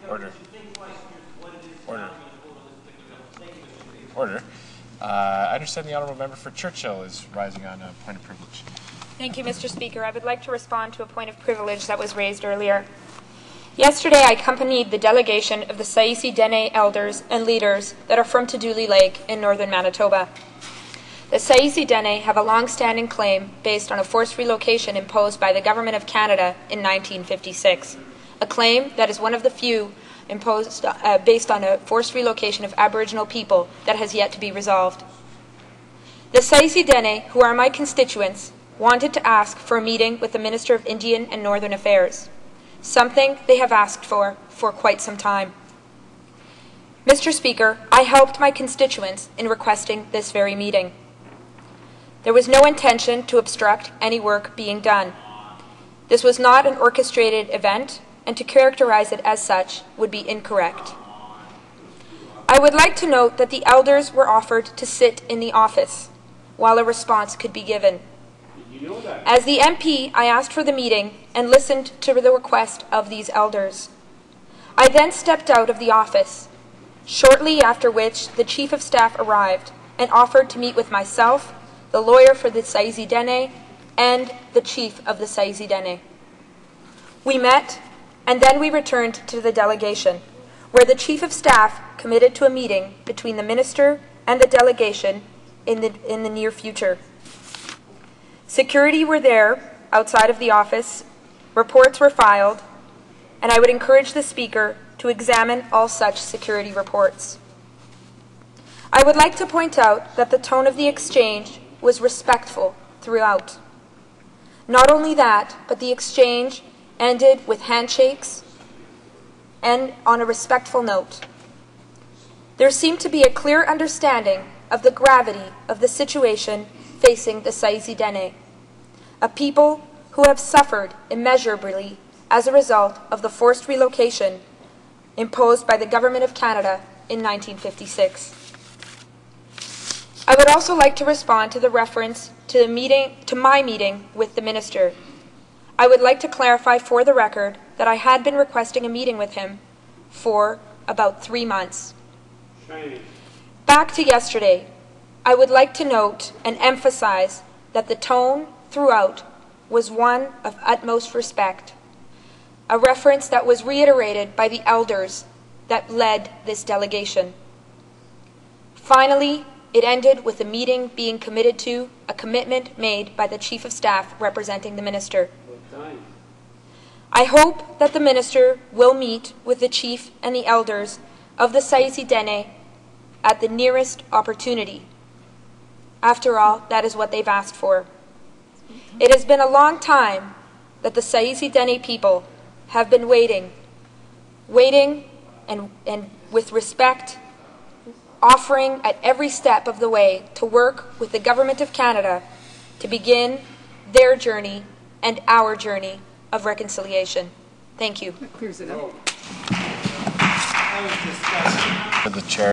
Order. Order. I understand the honourable member for Churchill is rising on a point of privilege. Thank you, Mr. Speaker. I would like to respond to a point of privilege that was raised earlier. Yesterday, I accompanied the delegation of the Sayisi Dene elders and leaders that are from Tadoule Lake in northern Manitoba. The Sayisi Dene have a long-standing claim based on a forced relocation imposed by the Government of Canada in 1956, a claim that is one of the few imposed based on a forced relocation of Aboriginal people that has yet to be resolved. The Sayisi Dene, who are my constituents, wanted to ask for a meeting with the Minister of Indian and Northern Affairs, something they have asked for quite some time. Mr. Speaker, I helped my constituents in requesting this very meeting. There was no intention to obstruct any work being done. This was not an orchestrated event, and to characterize it as such would be incorrect. I would like to note that the elders were offered to sit in the office while a response could be given. As the MP, I asked for the meeting and listened to the request of these elders. I then stepped out of the office, shortly after which the Chief of Staff arrived and offered to meet with myself, the lawyer for the Sayisi Dene, and the Chief of the Sayisi Dene. We met, and then we returned to the delegation, where the Chief of Staff committed to a meeting between the Minister and the delegation in the near future. Security were there outside of the office, reports were filed, and I would encourage the Speaker to examine all such security reports. I would like to point out that the tone of the exchange was respectful throughout. Not only that, but the exchange ended with handshakes and on a respectful note. There seemed to be a clear understanding of the gravity of the situation facing the Sayisi Dene, a people who have suffered immeasurably as a result of the forced relocation imposed by the Government of Canada in 1956. I would also like to respond to the reference to my meeting with the Minister. I would like to clarify for the record that I had been requesting a meeting with him for about 3 months. Back to yesterday, I would like to note and emphasize that the tone throughout was one of utmost respect, a reference that was reiterated by the elders that led this delegation. Finally, it ended with the meeting being committed to, a commitment made by the Chief of Staff representing the Minister. I hope that the Minister will meet with the Chief and the elders of the Sayisi Dene at the nearest opportunity. After all, that is what they've asked for. It has been a long time that the Sayisi Dene people have been waiting and with respect, offering at every step of the way to work with the Government of Canada to begin their journey and our journey of reconciliation. Thank you. The chair.